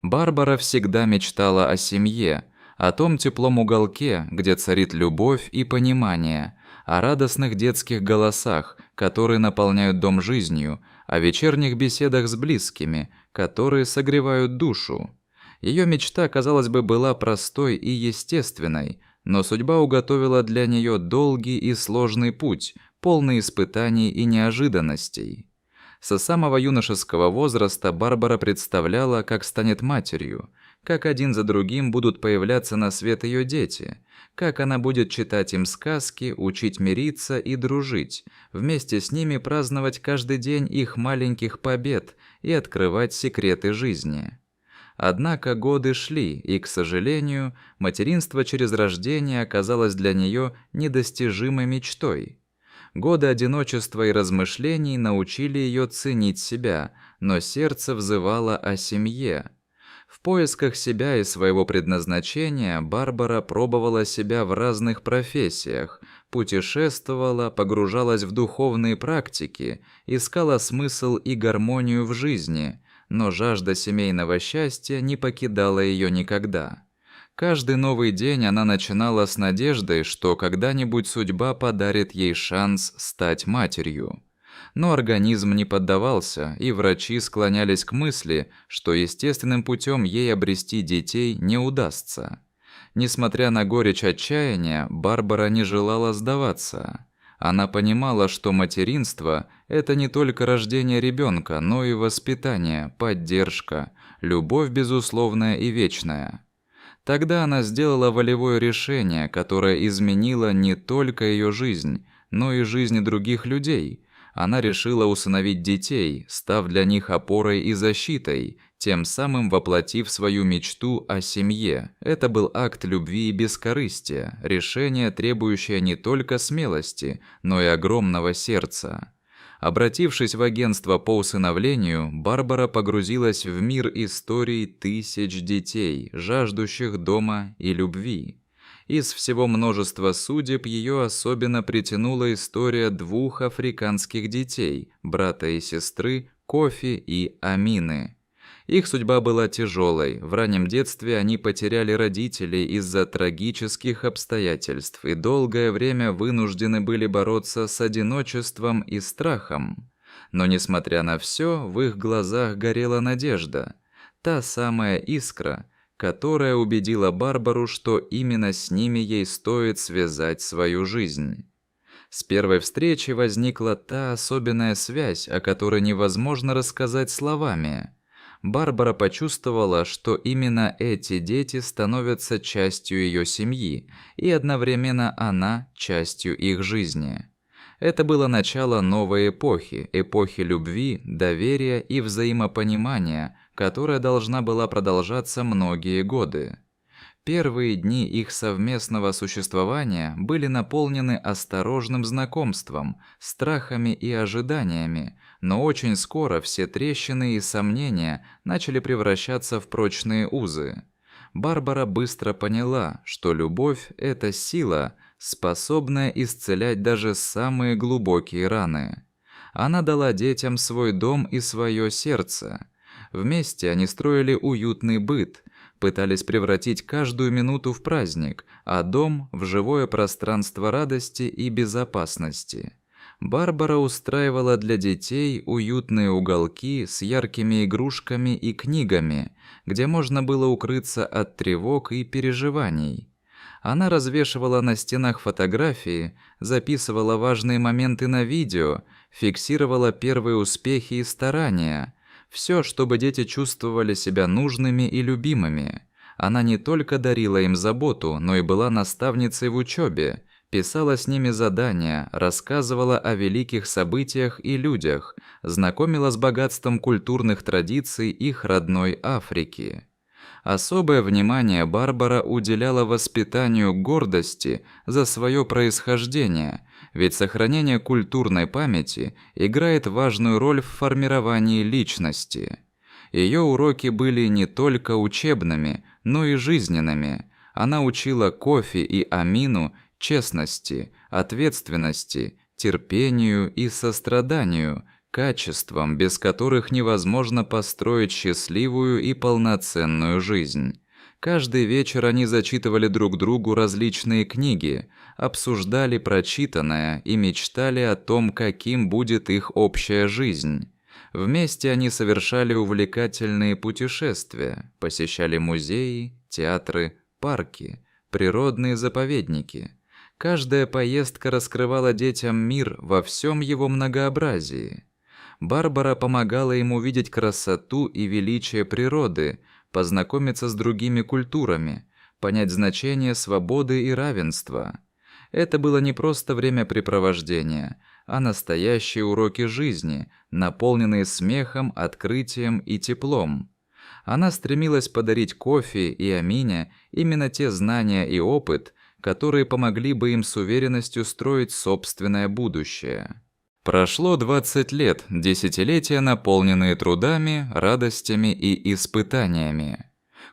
Барбара всегда мечтала о семье, о том теплом уголке, где царит любовь и понимание, о радостных детских голосах, которые наполняют дом жизнью, о вечерних беседах с близкими, которые согревают душу. Ее мечта, казалось бы, была простой и естественной, но судьба уготовила для нее долгий и сложный путь, полный испытаний и неожиданностей. Со самого юношеского возраста Барбара представляла, как станет матерью, как один за другим будут появляться на свет ее дети, как она будет читать им сказки, учить мириться и дружить, вместе с ними праздновать каждый день их маленьких побед и открывать секреты жизни. Однако годы шли, и, к сожалению, материнство через рождение оказалось для нее недостижимой мечтой. Годы одиночества и размышлений научили ее ценить себя, но сердце взывало о семье. В поисках себя и своего предназначения Барбара пробовала себя в разных профессиях, путешествовала, погружалась в духовные практики, искала смысл и гармонию в жизни, но жажда семейного счастья не покидала ее никогда. Каждый новый день она начинала с надеждой, что когда-нибудь судьба подарит ей шанс стать матерью. Но организм не поддавался, и врачи склонялись к мысли, что естественным путем ей обрести детей не удастся. Несмотря на горечь отчаяния, Барбара не желала сдаваться. Она понимала, что материнство – это не только рождение ребенка, но и воспитание, поддержка, любовь безусловная и вечная. Тогда она сделала волевое решение, которое изменило не только ее жизнь, но и жизни других людей. Она решила усыновить детей, став для них опорой и защитой, тем самым воплотив свою мечту о семье. Это был акт любви и бескорыстия, решение, требующее не только смелости, но и огромного сердца. Обратившись в агентство по усыновлению, Барбара погрузилась в мир историй тысяч детей, жаждущих дома и любви. Из всего множества судеб ее особенно притянула история двух африканских детей, брата и сестры Кофи и Амины. Их судьба была тяжелой. В раннем детстве они потеряли родителей из-за трагических обстоятельств и долгое время вынуждены были бороться с одиночеством и страхом. Но несмотря на все, в их глазах горела надежда. Та самая искра, которая убедила Барбару, что именно с ними ей стоит связать свою жизнь. С первой встречи возникла та особенная связь, о которой невозможно рассказать словами. Барбара почувствовала, что именно эти дети становятся частью ее семьи, и одновременно она частью их жизни. Это было начало новой эпохи, эпохи любви, доверия и взаимопонимания, которая должна была продолжаться многие годы. Первые дни их совместного существования были наполнены осторожным знакомством, страхами и ожиданиями, но очень скоро все трещины и сомнения начали превращаться в прочные узы. Барбара быстро поняла, что любовь – это сила, способная исцелять даже самые глубокие раны. Она дала детям свой дом и свое сердце. Вместе они строили уютный быт, пытались превратить каждую минуту в праздник, а дом – в живое пространство радости и безопасности. Барбара устраивала для детей уютные уголки с яркими игрушками и книгами, где можно было укрыться от тревог и переживаний. Она развешивала на стенах фотографии, записывала важные моменты на видео, фиксировала первые успехи и старания. Все, чтобы дети чувствовали себя нужными и любимыми. Она не только дарила им заботу, но и была наставницей в учебе, писала с ними задания, рассказывала о великих событиях и людях, знакомила с богатством культурных традиций их родной Африки. Особое внимание Барбара уделяла воспитанию гордости за свое происхождение, ведь сохранение культурной памяти играет важную роль в формировании личности. Ее уроки были не только учебными, но и жизненными. Она учила Кофи и Амину честности, ответственности, терпению и состраданию, качествам, без которых невозможно построить счастливую и полноценную жизнь. Каждый вечер они зачитывали друг другу различные книги, обсуждали прочитанное и мечтали о том, каким будет их общая жизнь. Вместе они совершали увлекательные путешествия, посещали музеи, театры, парки, природные заповедники. Каждая поездка раскрывала детям мир во всем его многообразии. Барбара помогала им увидеть красоту и величие природы, познакомиться с другими культурами, понять значение свободы и равенства. Это было не просто времяпрепровождение, а настоящие уроки жизни, наполненные смехом, открытием и теплом. Она стремилась подарить Кофи и Амине именно те знания и опыт, которые помогли бы им с уверенностью строить собственное будущее. Прошло 20 лет, десятилетия, наполненные трудами, радостями и испытаниями.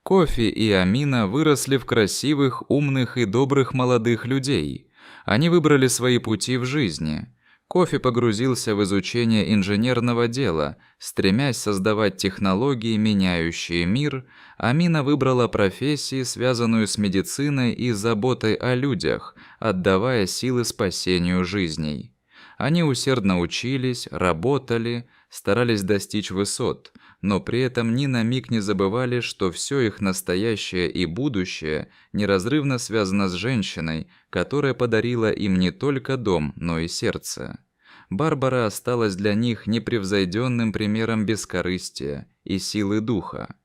Кофи и Амина выросли в красивых, умных и добрых молодых людей. Они выбрали свои пути в жизни. Кофи погрузился в изучение инженерного дела, стремясь создавать технологии, меняющие мир. Амина выбрала профессию, связанную с медициной и заботой о людях, отдавая силы спасению жизней. Они усердно учились, работали, старались достичь высот, но при этом ни на миг не забывали, что все их настоящее и будущее неразрывно связано с женщиной, которая подарила им не только дом, но и сердце. Барбара осталась для них непревзойденным примером бескорыстия и силы духа.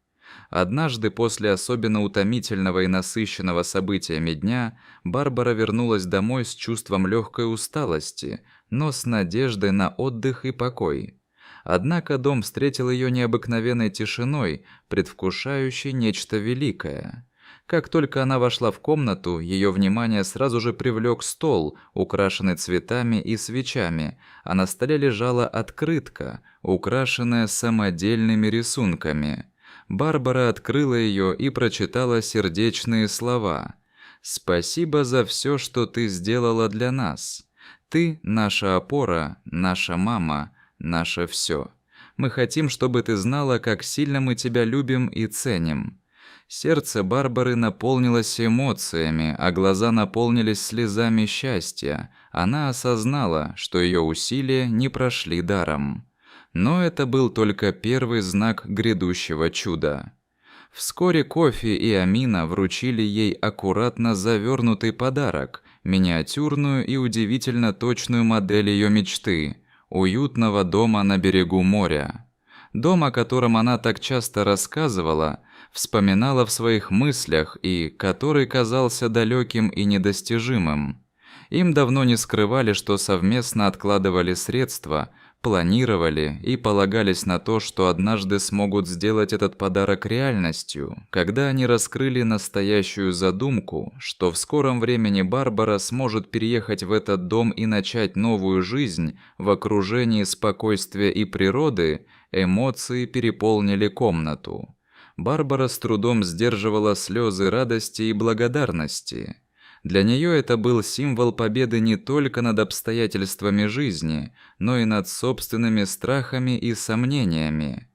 Однажды после особенно утомительного и насыщенного событиями дня Барбара вернулась домой с чувством легкой усталости, но с надеждой на отдых и покой. Однако дом встретил ее необыкновенной тишиной, предвкушающей нечто великое. Как только она вошла в комнату, ее внимание сразу же привлек стол, украшенный цветами и свечами, а на столе лежала открытка, украшенная самодельными рисунками. Барбара открыла ее и прочитала сердечные слова. «Спасибо за все, что ты сделала для нас. Ты – наша опора, наша мама, наше все. Мы хотим, чтобы ты знала, как сильно мы тебя любим и ценим». Сердце Барбары наполнилось эмоциями, а глаза наполнились слезами счастья. Она осознала, что ее усилия не прошли даром. Но это был только первый знак грядущего чуда. Вскоре Кофи и Амина вручили ей аккуратно завернутый подарок, миниатюрную и удивительно точную модель ее мечты – уютного дома на берегу моря. Дом, о котором она так часто рассказывала, вспоминала в своих мыслях и который казался далеким и недостижимым. Им давно не скрывали, что совместно откладывали средства, планировали и полагались на то, что однажды смогут сделать этот подарок реальностью, когда они раскрыли настоящую задумку, что в скором времени Барбара сможет переехать в этот дом и начать новую жизнь в окружении спокойствия и природы. Эмоции переполнили комнату. Барбара с трудом сдерживала слезы радости и благодарности. Для нее это был символ победы не только над обстоятельствами жизни, но и над собственными страхами и сомнениями.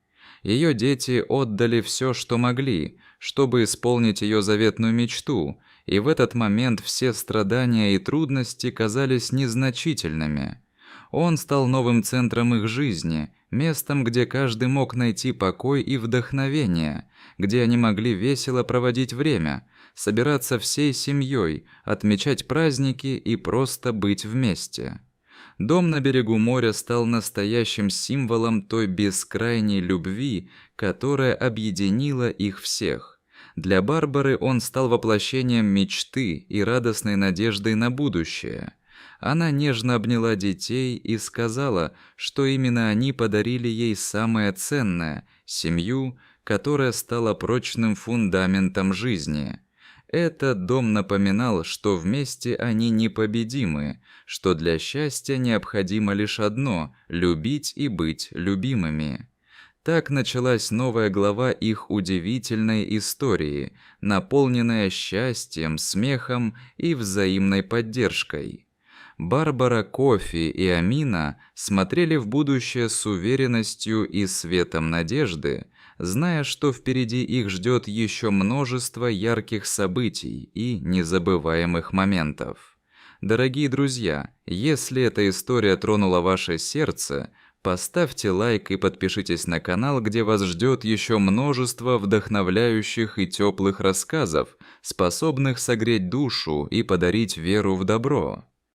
Ее дети отдали все, что могли, чтобы исполнить ее заветную мечту, и в этот момент все страдания и трудности казались незначительными. Он стал новым центром их жизни, местом, где каждый мог найти покой и вдохновение, где они могли весело проводить время, собираться всей семьей, отмечать праздники и просто быть вместе. Дом на берегу моря стал настоящим символом той бескрайней любви, которая объединила их всех. Для Барбары он стал воплощением мечты и радостной надеждой на будущее. Она нежно обняла детей и сказала, что именно они подарили ей самое ценное – семью, которая стала прочным фундаментом жизни. Этот дом напоминал, что вместе они непобедимы, что для счастья необходимо лишь одно – любить и быть любимыми. Так началась новая глава их удивительной истории, наполненная счастьем, смехом и взаимной поддержкой. Барбара, Кофи и Амина смотрели в будущее с уверенностью и светом надежды, зная, что впереди их ждет еще множество ярких событий и незабываемых моментов. Дорогие друзья, если эта история тронула ваше сердце, поставьте лайк и подпишитесь на канал, где вас ждет еще множество вдохновляющих и теплых рассказов, способных согреть душу и подарить веру в добро.